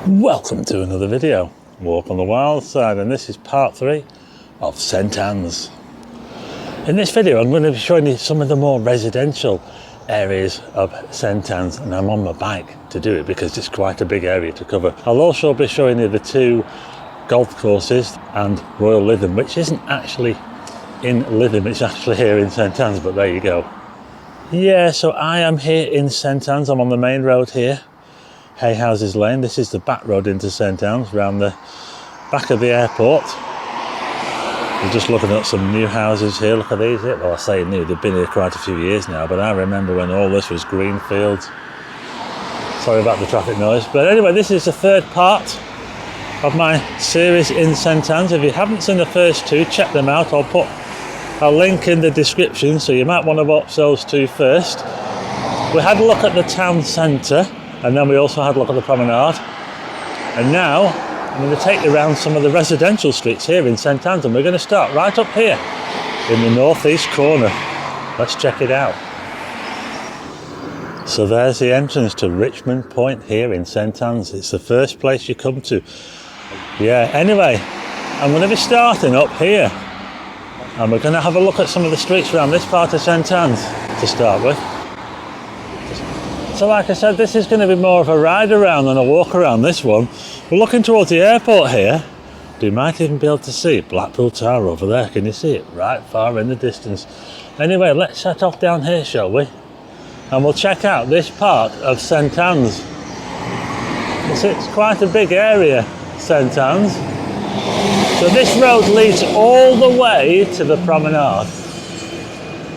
Welcome to another video, Walk on the Wild Side, and this is part 3 of St Anne's. In this video I'm going to be showing you some of the more residential areas of St Anne's, and I'm on my bike to do it because it's quite a big area to cover. I'll also be showing you the 2 golf courses and Royal Lytham, which isn't actually in Lytham, it's actually here in St Anne's, but there you go. Yeah, so I am here in St Anne's. I'm on the main road here, Heyhouses Lane. This is the back road into St Anne's, round the back of the airport. We're just looking at some new houses here. Look at these here. Well, I say new, they've been here quite a few years now, but I remember when all this was green fields. Sorry about the traffic noise. But anyway, this is the 3rd part of my series in St Anne's. If you haven't seen the first 2, check them out. I'll put a link in the description, so you might want to watch those 2 first. We had a look at the town centre, and then we also had a look at the promenade. And now I'm going to take you around some of the residential streets here in St Anne's, and we're going to start right up here in the northeast corner. Let's check it out. So there's the entrance to Richmond Point here in St Anne's. It's the first place you come to. Yeah, anyway, I'm going to be starting up here, and we're going to have a look at some of the streets around this part of St Anne's to start with. So like I said, this is going to be more of a ride around than a walk around, this one. We're looking towards the airport here. You might even be able to see Blackpool Tower over there. Can you see it? Right far in the distance. Anyway, let's set off down here, shall we? And we'll check out this part of St Anne's. It's quite a big area, St Anne's. So this road leads all the way to the promenade.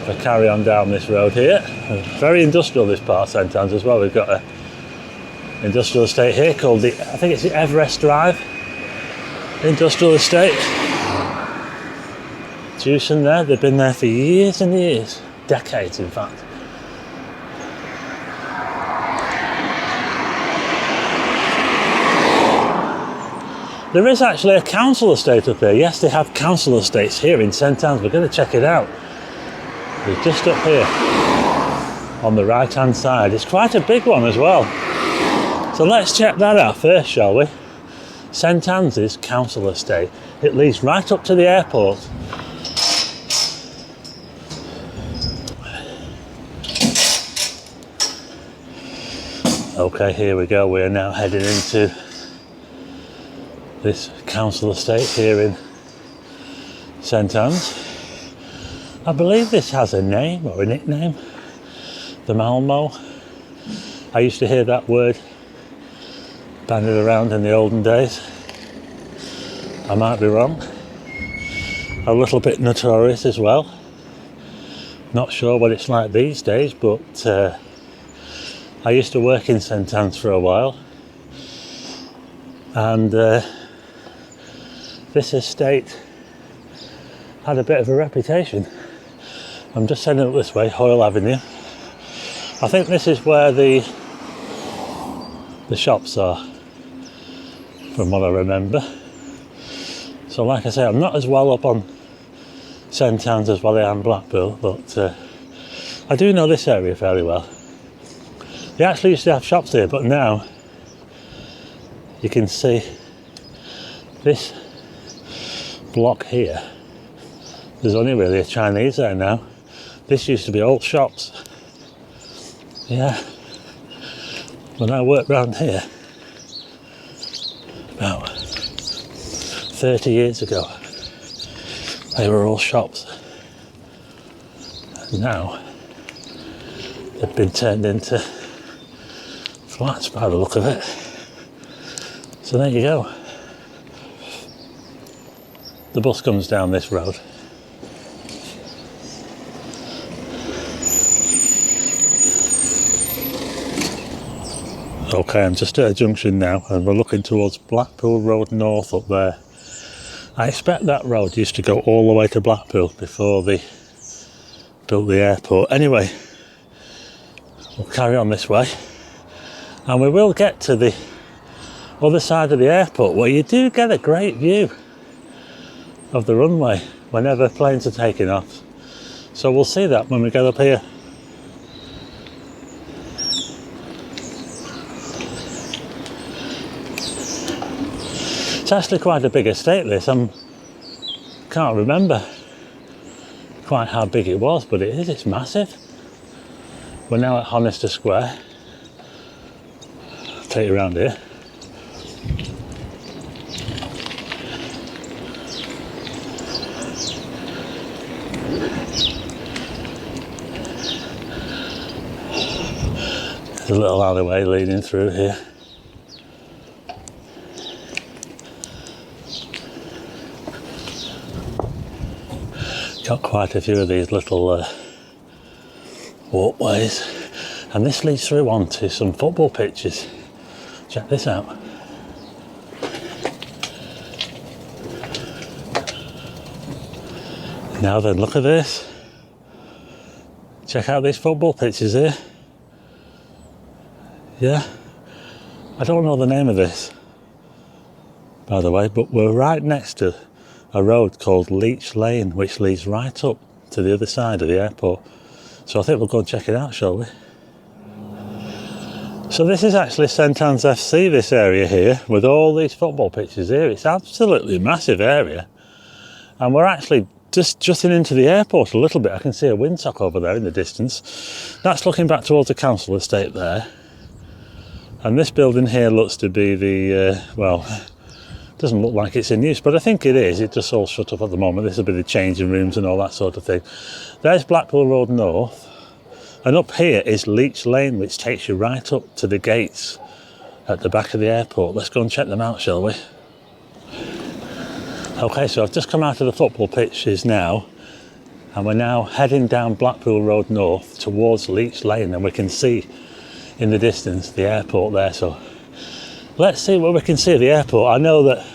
If I carry on down this road here, very industrial this part of St Anne's as well. We've got an industrial estate here called I think it's the Everest Drive Industrial Estate. Juicing there, they've been there for years and years, decades in fact. There is actually a council estate up here. Yes, they have council estates here in St Anne's. We're going to check it out. It's just up here on the right hand side. It's quite a big one as well. So let's check that out first, shall we? St Anne's council estate. It leads right up to the airport. Okay, here we go. We're now heading into this council estate here in St Anne's. I believe this has a name or a nickname, the Mao Mao. I used to hear that word bandied around in the olden days. I might be wrong. A little bit notorious as well. Not sure what it's like these days, but I used to work in St Anne's for a while, and this estate had a bit of a reputation. I'm just heading up this way, Hoyle Avenue. I think this is where the shops are, from what I remember. So like I say, I'm not as well up on St Anne's as well I am Blackpool, but I do know this area fairly well. They actually used to have shops here, but now you can see this block here. There's only really a Chinese there now. This used to be old shops. Yeah. When I worked round here about 30 years ago, they were all shops. And now they've been turned into flats by the look of it. So there you go. The bus comes down this road. Okay, I'm just at a junction now, and we're looking towards Blackpool Road North up there. I expect that road used to go all the way to Blackpool before they built the airport. Anyway, we'll carry on this way, and we will get to the other side of the airport, where you do get a great view of the runway whenever planes are taking off. So we'll see that when we get up here. It's actually quite a big estate, this. Can't remember quite how big it was, but it is. It's massive. We're now at Honister Square. I'll take you around here. There's a little alleyway leading through here. Got quite a few of these little walkways, and this leads through onto some football pitches. Check this out. Now then, look at this. Check out these football pitches here. Yeah, I don't know the name of this, by the way, but we're right next to a road called Leach Lane, which leads right up to the other side of the airport. So I think we'll go and check it out, shall we? So this is actually St Anne's FC, this area here, with all these football pitches here. It's absolutely a massive area. And we're actually just jutting into the airport a little bit. I can see a windsock over there in the distance. That's looking back towards the council estate there. And this building here looks to be the, well, doesn't look like it's in use, but I think it is. It's just all shut up at the moment. This will be the changing rooms and all that sort of thing. There's Blackpool Road North. And up here is Leach Lane, which takes you right up to the gates at the back of the airport. Let's go and check them out, shall we? Okay, so I've just come out of the football pitches now, and we're now heading down Blackpool Road North towards Leach Lane, and we can see in the distance the airport there. So let's see what we can see of the airport. I know that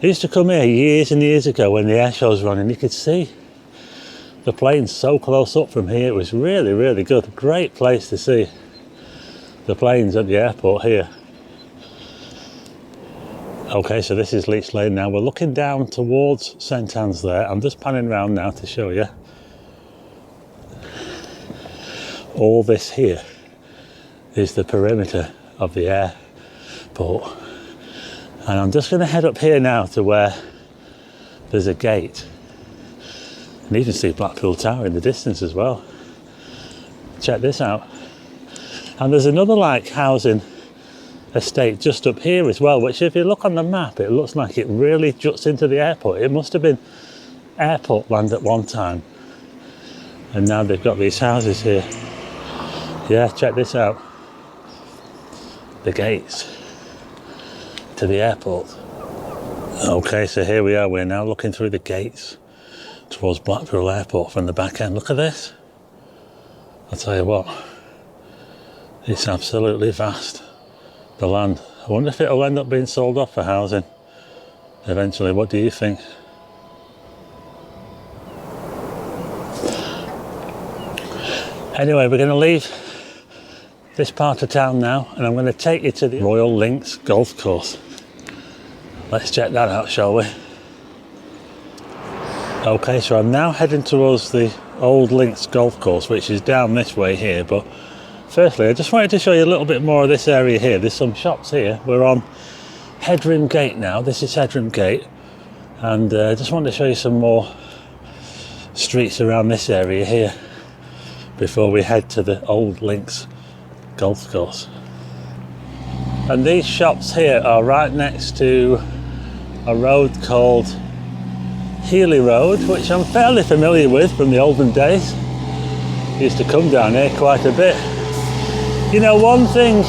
I used to come here years and years ago when the air shows were on, and you could see the planes so close up from here. It was really, really good. Great place to see the planes at the airport here. Okay, so this is Leach Lane now. We're looking down towards St Anne's there. I'm just panning around now to show you. All this here is the perimeter of the airport. And I'm just going to head up here now to where there's a gate. And you can see Blackpool Tower in the distance as well. Check this out. And there's another like housing estate just up here as well, which if you look on the map, it looks like it really juts into the airport. It must have been airport land at one time. And now they've got these houses here. Yeah, check this out. The gates to the airport. Okay, so here we are. We're now looking through the gates towards Blackpool Airport from the back end. Look at this. I'll tell you what, it's absolutely vast, the land. I wonder if it'll end up being sold off for housing eventually. What do you think? Anyway, we're going to leave this part of town now, and I'm going to take you to the Royal Links golf course. Let's check that out, shall we? Okay, so I'm now heading towards the old Links golf course, which is down this way here. But firstly, I just wanted to show you a little bit more of this area here. There's some shops here. We're on Headroom Gate now. This is Headroom Gate, and I just wanted to show you some more streets around this area here before we head to the old Links golf course. And these shops here are right next to a road called Heeley Road, which I'm fairly familiar with from the olden days. Used to come down here quite a bit. You know, one thing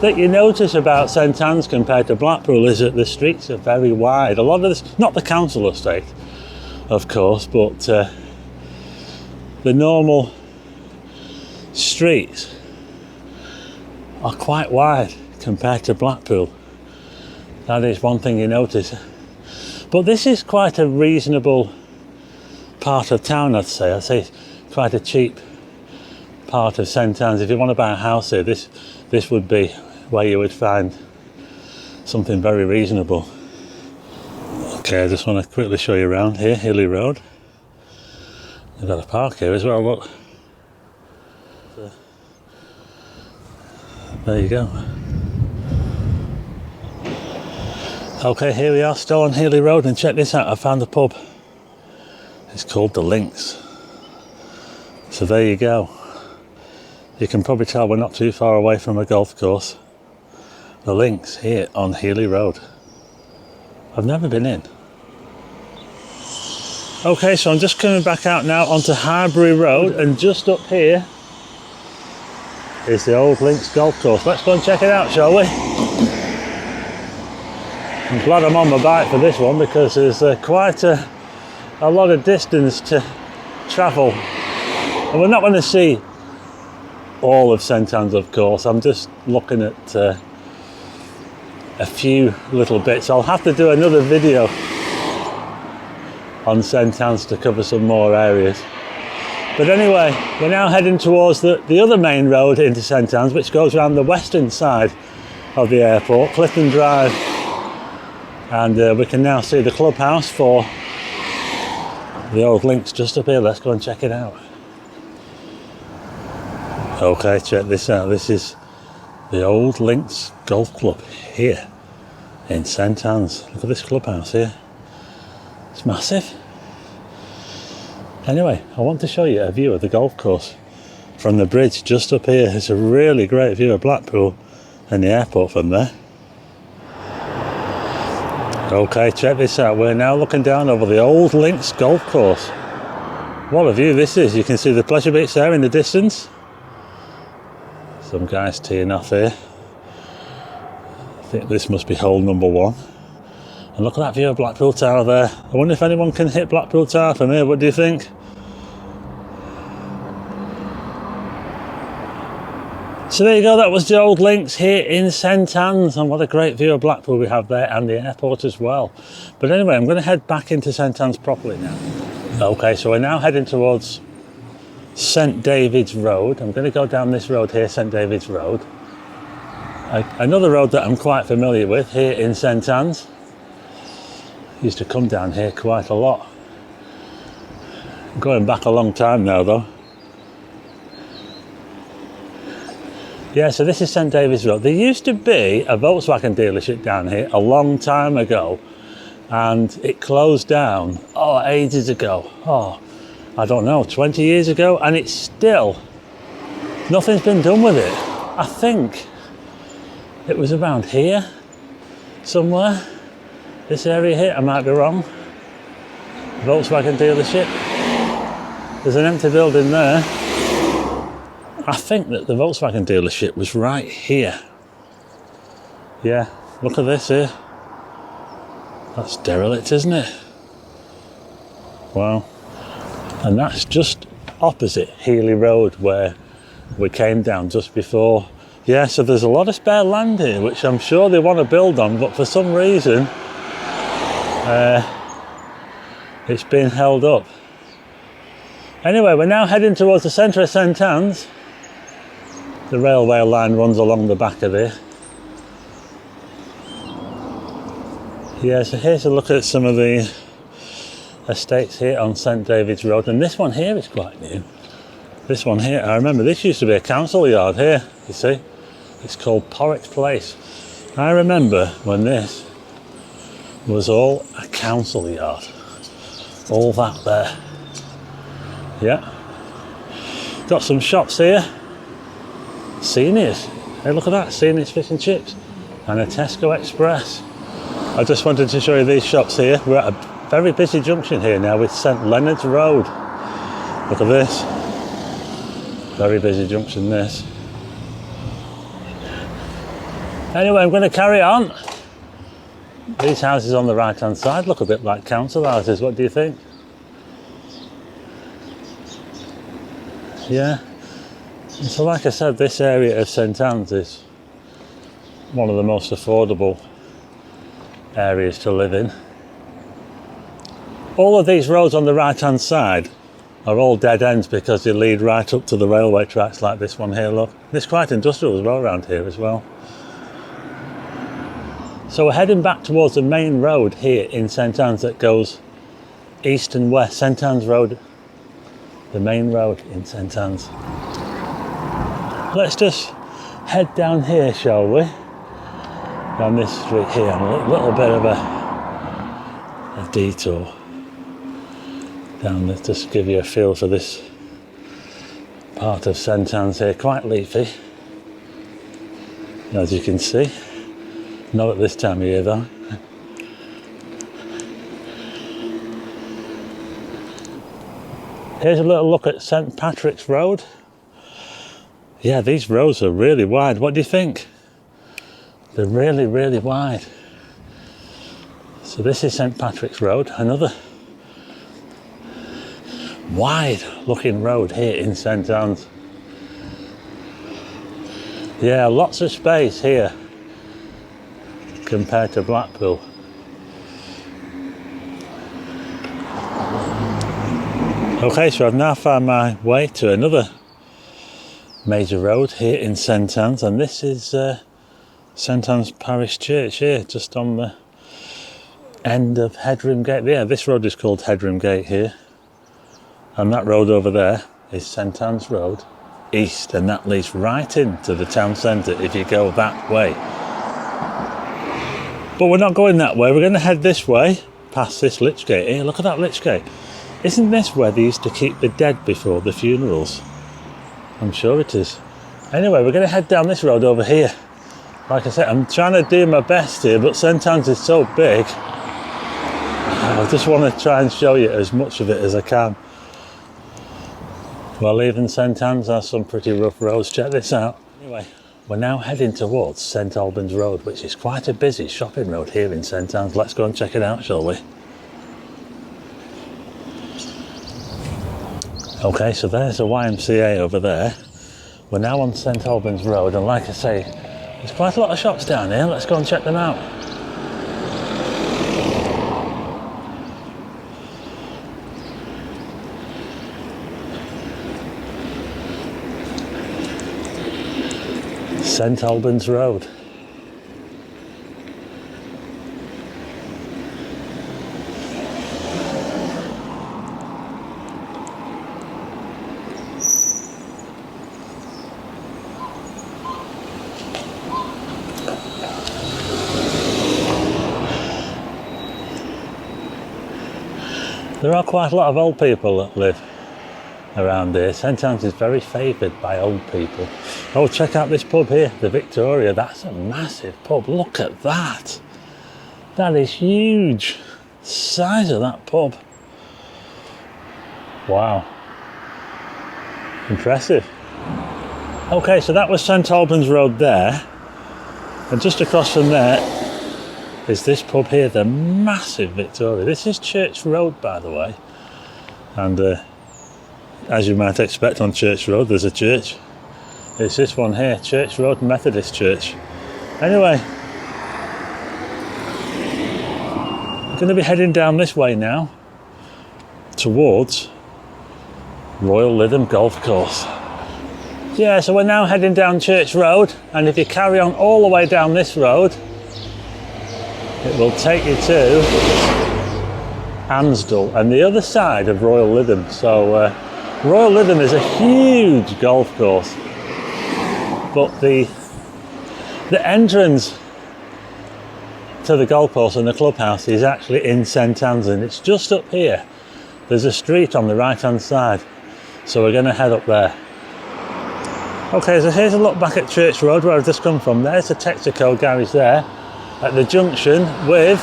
that you notice about St Anne's compared to Blackpool is that the streets are very wide. A lot of this, not the council estate, of course, but the normal streets are quite wide compared to Blackpool. That is one thing you notice. But this is quite a reasonable part of town, I'd say. I'd say it's quite a cheap part of St Anne's. If you want to buy a house here, this would be where you would find something very reasonable. Okay, I just want to quickly show you around here, Heeley Road. They've got a park here as well, look. There you go. Okay, here we are, still on Heeley Road, and check this out, I found the pub. It's called The Links. So there you go. You can probably tell we're not too far away from a golf course. The Links here on Heeley Road. I've never been in. Okay, so I'm just coming back out now onto Highbury Road, and just up here is the old Links golf course. Let's go and check it out, shall we? I'm glad I'm on my bike for this one because there's quite a lot of distance to travel. And we're not going to see all of St Anne's, of course. I'm just looking at a few little bits. I'll have to do another video on St Anne's to cover some more areas. But anyway, we're now heading towards the other main road into St Anne's, which goes around the western side of the airport, Clifton Drive. And we can now see the clubhouse for the old Links just up here. Let's go and check it out. Okay, check this out. This is the old Links Golf Club here in St Anne's. Look at this clubhouse here. It's massive. Anyway, I want to show you a view of the golf course from the bridge just up here. It's a really great view of Blackpool and the airport from there. Okay, check this out. We're now looking down over the old Links golf course. What a view this is. You can see the pleasure beach there in the distance. Some guys teeing off here. I think this must be hole number 1. And look at that view of Blackpool Tower there. I wonder if anyone can hit Blackpool Tower from here. What do you think? So there you go, that was the old Links here in St Anne's, and what a great view of Blackpool we have there, and the airport as well. But anyway, I'm going to head back into St Anne's properly now. Okay, so we're now heading towards St David's Road. I'm going to go down this road here, St David's Road. Another road that I'm quite familiar with here in St Anne's. Used to come down here quite a lot. Going back a long time now though. Yeah, so this is St David's Road. There used to be a Volkswagen dealership down here a long time ago, and it closed down, ages ago. I don't know, 20 years ago, and it's still, nothing's been done with it. I think it was around here, somewhere. This area here, I might be wrong. Volkswagen dealership. There's an empty building there. I think that the Volkswagen dealership was right here. Yeah, look at this here. That's derelict, isn't it? Wow. And that's just opposite Heeley Road where we came down just before. Yeah, so there's a lot of spare land here, which I'm sure they want to build on, but for some reason, it's been held up. Anyway, we're now heading towards the centre of St Anne's. The railway line runs along the back of it. Yeah, so here's a look at some of the estates here on St David's Road, and this one here is quite new. This one here, I remember this used to be a council yard here, you see. It's called Porritt Place. I remember when this was all a council yard. All that there. Yeah. Got some shops here. Seniors. Hey, look at that. Seniors Fish and Chips. And a Tesco Express. I just wanted to show you these shops here. We're at a very busy junction here now with St Leonard's Road. Look at this. Very busy junction this. Anyway, I'm going to carry on. These houses on the right hand side look a bit like council houses. What do you think? Yeah. So like I said, this area of St Anne's is one of the most affordable areas to live in. All of these roads on the right hand side are all dead ends because they lead right up to the railway tracks, like this one here, look. It's quite industrial as well around here as well. So we're heading back towards the main road here in St Anne's that goes east and west. St Anne's Road, the main road in St Anne's. Let's just head down here, shall we? down this street here, and a little bit of a detour down there, just to give you a feel for this part of St Anne's here. Quite leafy, as you can see. Not at this time of year though. Here's a little look at St Patrick's Road. Yeah, these roads are really wide. What do you think? They're really, really wide. So this is St Patrick's Road, another wide looking road here in St Anne's. Yeah, lots of space here compared to Blackpool. Okay, so I've now found my way to another major road here in St Anne's, and this is St Anne's Parish Church here, just on the end of Headroom Gate. Yeah, this road is called Headroom Gate here, and that road over there is St Anne's Road East, and that leads right into the town centre if you go that way. But we're not going that way, we're going to head this way, past this Leach Gate here. Look at that Leach Gate. Isn't this where they used to keep the dead before the funerals? I'm sure it is. Anyway, we're going to head down this road over here. Like I said, I'm trying to do my best here, but St Anne's is so big. I just want to try and show you as much of it as I can. Well, even St Anne's has some pretty rough roads. Check this out. Anyway, we're now heading towards St Albans Road, which is quite a busy shopping road here in St Anne's. Let's go and check it out, shall we? Okay, so there's a YMCA over there. We're now on St Albans Road, and like I say, there's quite a lot of shops down here. Let's go and check them out. St Albans Road. There are quite a lot of old people that live around here. St Anne's is very favoured by old people. Oh, check out this pub here, the Victoria. That's a massive pub. Look at that. That is huge. The size of that pub. Wow. Impressive. Okay, so that was St Albans Road there. And just across from there is this pub here, the massive Victoria. This is Church Road, by the way. And as you might expect on Church Road, there's a church. It's this one here, Church Road Methodist Church. Anyway, I'm going to be heading down this way now towards Royal Lytham Golf Course. Yeah, so we're now heading down Church Road, and if you carry on all the way down this road, it will take you to Ansdell and the other side of Royal Lytham. So Royal Lytham is a huge golf course, but the entrance to the golf course and the clubhouse is actually in St Anne's, and it's just up here. There's a street on the right hand side, so we're going to head up there. Okay, so here's a look back at Church Road where I've just come from. There's the Texaco garage there at the junction with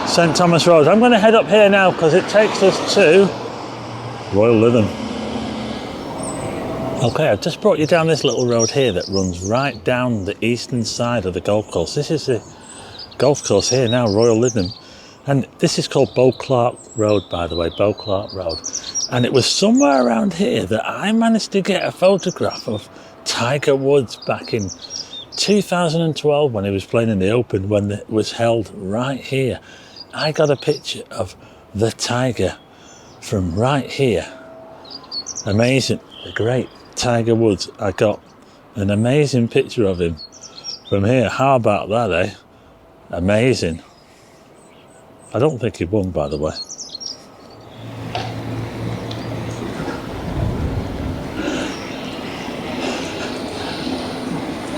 St Thomas Road. I'm going to head up here now because it takes us to Royal Lytham. Okay, I've just brought you down this little road here that runs right down the eastern side of the golf course. This is the golf course here now, Royal Lytham. And this is called Beauclark Road, by the way, Beauclark Road. And it was somewhere around here that I managed to get a photograph of Tiger Woods back in 2012 when he was playing in the Open, when it was held right here. I got a picture of the Tiger from right here. Amazing. The great Tiger Woods. I got an amazing picture of him from here. How about that, eh? Amazing. I don't think he won, by the way.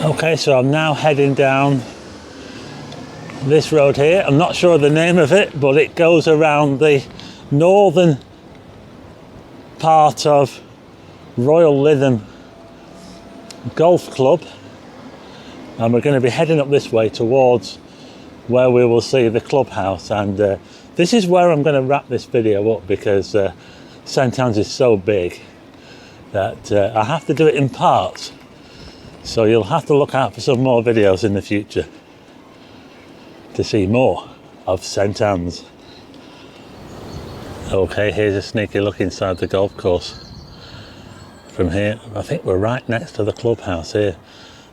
Okay, so I'm now heading down This road here, I'm not sure of the name of it, but it goes around the northern part of Royal Lytham Golf Club, and we're going to be heading up this way towards where we will see the clubhouse. And this is where I'm going to wrap this video up, because St Anne's is so big that I have to do it in parts, so you'll have to look out for some more videos in the future to see more of St Anne's. Okay, here's a sneaky look inside the golf course from here. I think we're right next to the clubhouse here.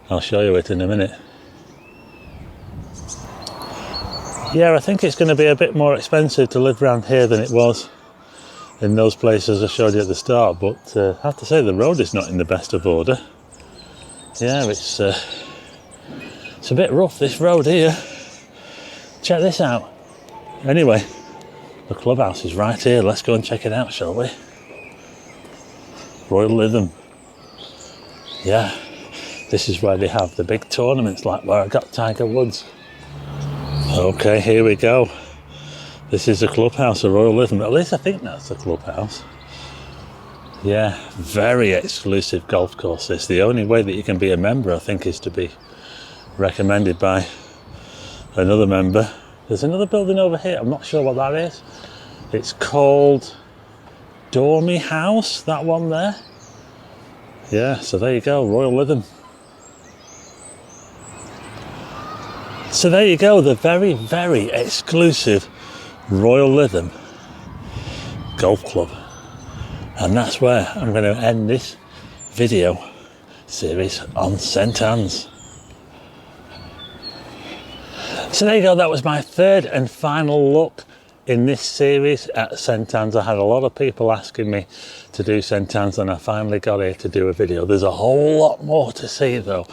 I'll show you it in a minute. Yeah, I think it's going to be a bit more expensive to live around here than it was in those places I showed you at the start, but I have to say the road is not in the best of order. Yeah, it's a bit rough, this road here. Check this out. Anyway, the clubhouse is right here. Let's go and check it out, shall we? Royal Lytham. Yeah, this is where they have the big tournaments, like where I got Tiger Woods. Okay, here we go. This is the clubhouse of Royal Lytham. At least I think that's the clubhouse. Yeah, very exclusive golf course this. The only way that you can be a member, I think, is to be recommended by another member. There's another building over here. I'm not sure what that is. It's called Dormy House, that one there. Yeah, so there you go, Royal Lytham. So there you go, the very, very exclusive Royal Lytham Golf Club. And that's where I'm going to end this video series on St Anne's. So there you go, that was my third and final look in this series at St Anne's. I had a lot of people asking me to do St Anne's, and I finally got here to do a video. There's a whole lot more to see though,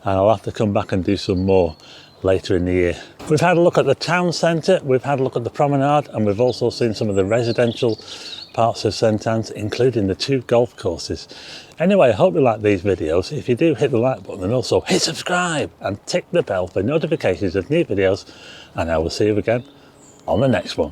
and I'll have to come back and do some more later in the year. We've had a look at the town centre, we've had a look at the promenade, and we've also seen some of the residential parts of St Anne's, including the 2 golf courses. Anyway, I hope you like these videos. If you do, hit the like button and also hit subscribe and tick the bell for notifications of new videos, and I will see you again on the next one.